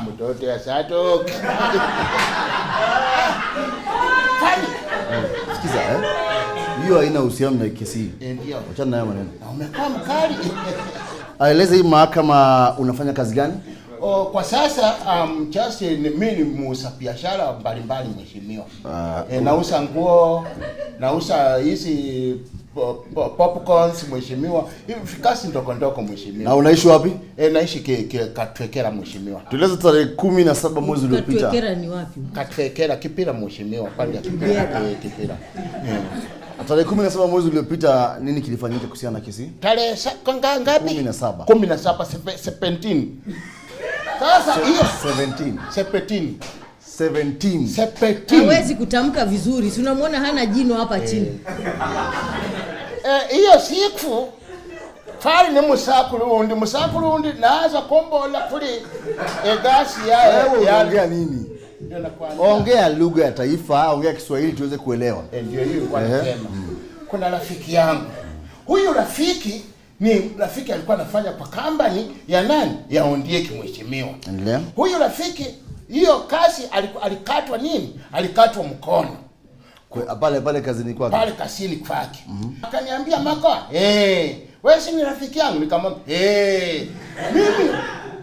Mtoto ya sato. Sikiza hiyo haina uhusiano na kesi. Ndio. Achana nayo maneno. Umekaa mkali. Aeleze hii mahakama unafanya kazi gani? Kwa sasa just mimi ni muuza biashara mbalimbali mheshimiwa. Nauza nguo, nauza hizi popcorns mheshimiwa. Hivi kazi ndoko mheshimiwa. Na unaishi wapi? Naishi Katwekera mheshimiwa. Tueleze tarehe 17 mwezi uliopita. Katwekera ni wapi? Katwekera Kipira mheshimiwa, pande ya Kipira. Tarehe 17 mwezi uliopita nini kilifanyika kuhusiana na kesi? Tarehe ngapi? 17. 17. Sasa hiyo 17. Hawezi kutamka vizuri. Si unamwona hana jino hapa chini. Hiyo siku fari ni musakulundi naanza kombola kuli gasi yao. Ongea nini? Ongea lugha ya taifa, ongea Kiswahili tuweze kuelewa. Ndio hiyo kwa nasema. Kuna rafiki yangu. Huyu rafiki ni rafiki alikuwa anafanya kwa company ya nani? Ya Ondieki mheshimiwa. Huyu rafiki hiyo kazi alikatwa nini? Alikatwa mkono. Pale kazini kwake. Pale kazini kwake. Akaniambia Mako, wewe si ni rafiki yangu? Nikamwambia,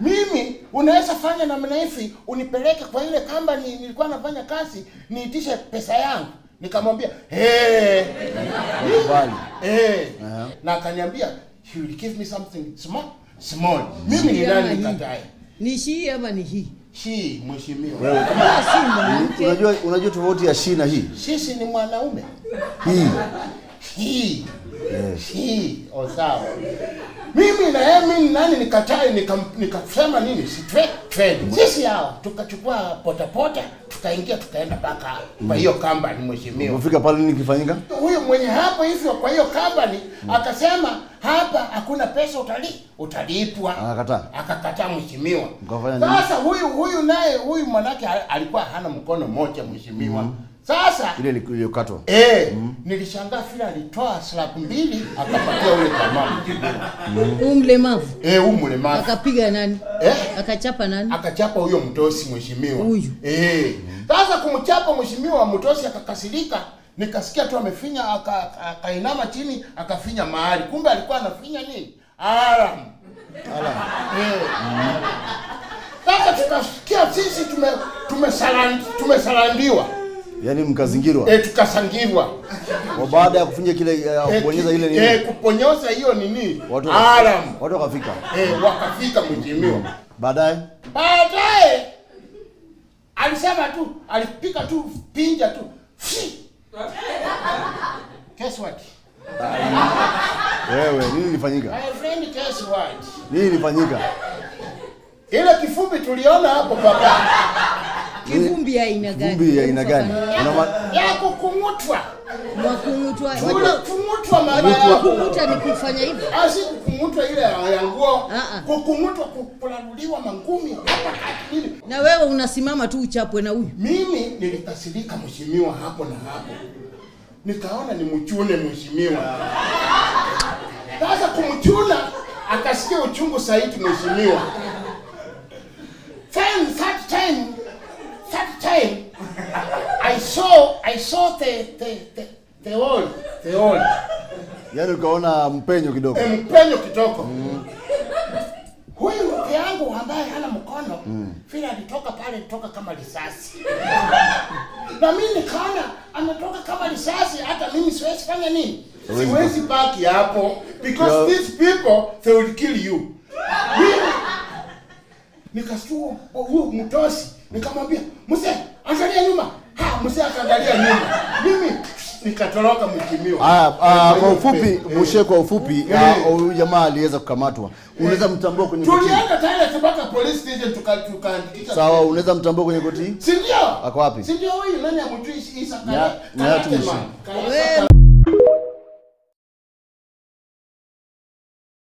mimi unaweza fanya namna hivi unipeleke kwa ile company nilikuwa nafanya kazi niitishe pesa yangu. Nikamwambia, na akaniambia he will give me something small. Mimi ni nani nikatae? Ni shi ama ni hii? Shi mheshimiwa. Unajua tofauti ya shi na hii? Sisi ni mwanaume. Hii. Sawa. Mimi na yeye nani nikatae nikasema nini? Si trade. Sisi hao tukachukua potapota tukaingia tukaenda paka kwa hiyo company mheshimiwa. Unafika pale nini kilifanyika? Huyu mwenye hapo hivyo kwa hiyo company akasema hapa hakuna pesa utalipwa. Akakataa mheshimiwa. Sasa huyu naye huyu mwanake alikuwa hana mkono mmoja mheshimiwa. Sasa ile iliyokatwa. Nilishangaa fila alitoa slap 2 akapatia ule jamaa. Mlemavu. Mlemavu. Akapiga nani? Akachapa nani? Akachapa huyo mtosi mheshimiwa. Huyu. Sasa kumchapa mheshimiwa mtosi akakasirika, nikasikia tu amefinya akainama chini akafinya mahali. Kumbe alikuwa anafinya nini? Alarm. Sasa tukasikia sisi tumesalandiwa. Yaani mkazingirwa. Tukasangirwa. Baada ya kufinya kile kubonyeza ile nini? Kuponyoza hiyo nini? Alarm. Watu wakafika. Wakafika mheshimiwa. Baadaye alisema tu, alipika tu pinja tu. Guess what? Wewe nini ilifanyika? My friend, guess what? Nini ilifanyika? Ile kifumbi tuliona hapo baba. Kifumbi ya aina gani? Kifumbi ya aina gani? Ya kukungutwa. Kukungutwa maana kukungutwa ni kufanya hivi. Si kukungutwa ile ya nguo. Kukungutwa kupulanuliwa mangumi hapa kati. Na wewe unasimama tu uchapwe na huyu. Mimi nilikasirika mheshimiwa hapo na hapo. Nikaona ni mchune mheshimiwa. Sasa kumchuna akasikia uchungu zaidi mheshimiwa. That time I saw the old. Yaani ukaona mpenyo kidogo. Mpenyo kidogo. Huyu mke yangu ambaye hana mkono, vile alitoka kama risasi. Na mimi nikaona ametoka kama risasi, hata mimi siwezi fanya nini? Siwezi baki hapo because these people they will kill you. Nikashtua huyo mtosi, nikamwambia, "Mzee, angalia nyuma." Mzee akaangalia nyuma. Mimi nikatoroka mheshimiwa. Kwa ufupi, huyu jamaa aliweza kukamatwa. Unaweza mtambua kwenye koti? Tulienda tayari mpaka police station tukaandikisha. Sawa, unaweza mtambua kwenye koti? Si ndio? Ako wapi? Si ndio huyu nani amjui Isa Kale?